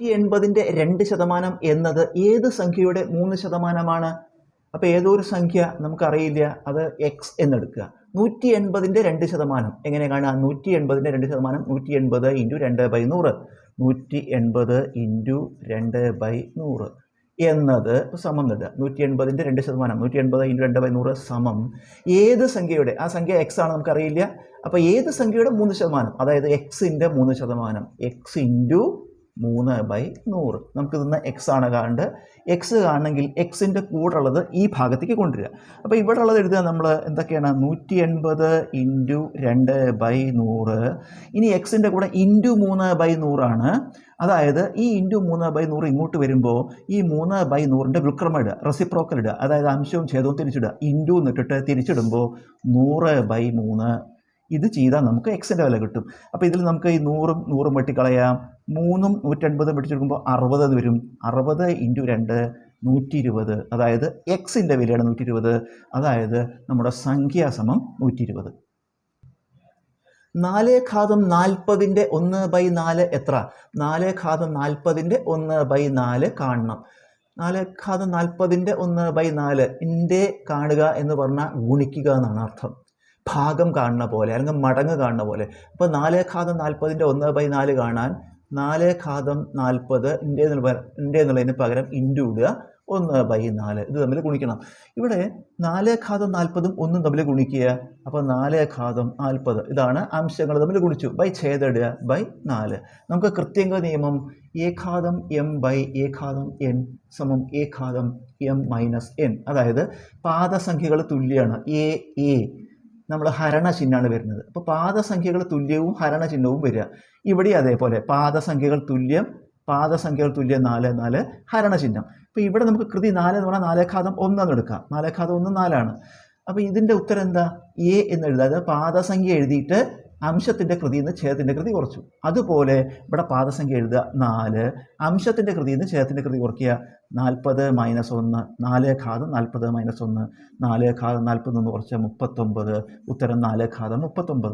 180ന്റെ 2% എന്നത് ഏത് സംഖ്യയുടെ 3%? അപ്പോൾ ഏതോ ഒരു സംഖ്യ നമുക്കറിയില്ല, അത് എക്സ് എന്നെടുക്കുക. 180ന്റെ 2% എങ്ങനെ കാണുക? 180ന്റെ 2% 180 ഇൻറ്റു 2/100, 180 ഇൻറ്റു 2/100 എന്നത് സമം നേടുക. 180ന്റെ 2%, 180 ഇൻറ്റു 2/100 സമം ഏത് സംഖ്യയുടെ, ആ സംഖ്യ എക്സ് ആണ് നമുക്കറിയില്ല, അപ്പോൾ ഏത് സംഖ്യയുടെ 3%, അതായത് എക്സിൻ്റെ 3%, എക്സ് ഇൻറ്റു 3/100. നമുക്ക് ഇന്ന് എക്സ് ആണ് കാണേണ്ടത്. എക്സ് കാണണമെങ്കിൽ എക്സിൻ്റെ കൂടെ ഉള്ളത് ഈ ഭാഗത്തേക്ക് കൊണ്ടുവരിക. അപ്പോൾ ഇവിടെ ഉള്ളത് എഴുതുക നമ്മൾ എന്തൊക്കെയാണ്? 180 ഇൻറ്റു 2/100. ഇനി എക്സിൻ്റെ കൂടെ ഇൻറ്റു 3/100 ആണ്. അതായത് ഈ ഇൻറ്റു 3/100 ഇങ്ങോട്ട് വരുമ്പോൾ ഈ 3/100ൻ്റെ വ്യുൽക്രമം ഇടുക, റെസിപ്രോക്കൽ ഇടുക, അതായത് അംശവും ഛേദവും തിരിച്ചിടുക. ഇൻറ്റു എന്നിട്ടിട്ട് തിരിച്ചിടുമ്പോൾ 100/3. ഇത് ചെയ്താൽ നമുക്ക് എക്സിൻ്റെ വില കിട്ടും. അപ്പോൾ ഇതിൽ നമുക്ക് ഈ 100 വെട്ടിക്കളയാം. 3ഉം 180 വെട്ടിച്ചെടുക്കുമ്പോൾ 60 വരും. 60 ഇൻറ്റു 2 120. അതായത് എക്സിൻ്റെ വിലയാണ് 120. അതായത് നമ്മുടെ സംഖ്യ സമം 120. 4/40ന്റെ 1/4 എത്ര? 4/40ന്റെ 1/4 കാണണം. 4/40ന്റെ 1/4 ൻ്റെ കാണുക എന്ന് പറഞ്ഞാൽ ഗുണിക്കുക എന്നാണ് അർത്ഥം. ഭാഗം കാണുന്ന പോലെ അല്ലെങ്കിൽ മടങ്ങ് കാണുന്ന പോലെ. അപ്പോൾ 4/40ന്റെ 1/4 കാണാൻ 4/40 എന്നുള്ളതിന് പകരം ഇൻറ്റു ഇടുക, 1/4 ഇത് തമ്മിൽ ഗുണിക്കണം. ഇവിടെ 4/40ഉം 1ഉം തമ്മിൽ ഗുണിക്കുക. അപ്പോൾ 4/40 ഇതാണ് അംശങ്ങൾ തമ്മിൽ ഗുണിച്ചു. ഛേദിടുക /4. നമുക്ക് കൃത്യംഗ നിയമം a/m/a/n സമം a/m-n. അതായത് പാദസംഖ്യകൾ തുല്യമാണ്. a നമ്മൾ ഹരണചിഹ്നമാണ് വരുന്നത്. അപ്പോൾ പാദസംഖ്യകൾ തുല്യവും ഹരണചിഹ്നവും വരിക. ഇവിടെ അതേപോലെ പാദസംഖ്യകൾ തുല്യം 4 4 ഹരണചിഹ്നം. അപ്പോൾ ഇവിടെ നമുക്ക് കൃതി 4 എന്ന് പറഞ്ഞാൽ 4/1 എന്ന് എടുക്കാം. 4/1 4ആണ്. അപ്പോൾ ഇതിൻ്റെ ഉത്തരം എന്താ? എ എന്ന് എഴുതുക. അതായത് പാദസംഖ്യ എഴുതിയിട്ട് അംശത്തിൻ്റെ കൃതിയിൽ നിന്ന് ഛേദത്തിൻ്റെ കൃതി കുറച്ചു. അതുപോലെ ഇവിടെ പാദസംഖ്യ എഴുതുക 4, അംശത്തിൻ്റെ കൃതിയിൽ നിന്ന് ഛേദത്തിൻ്റെ കൃതി കുറയ്ക്കുക. 40 - 1, 4/40 - 1, 4/40 കുറച്ച് 39, ഉത്തരം 4/39.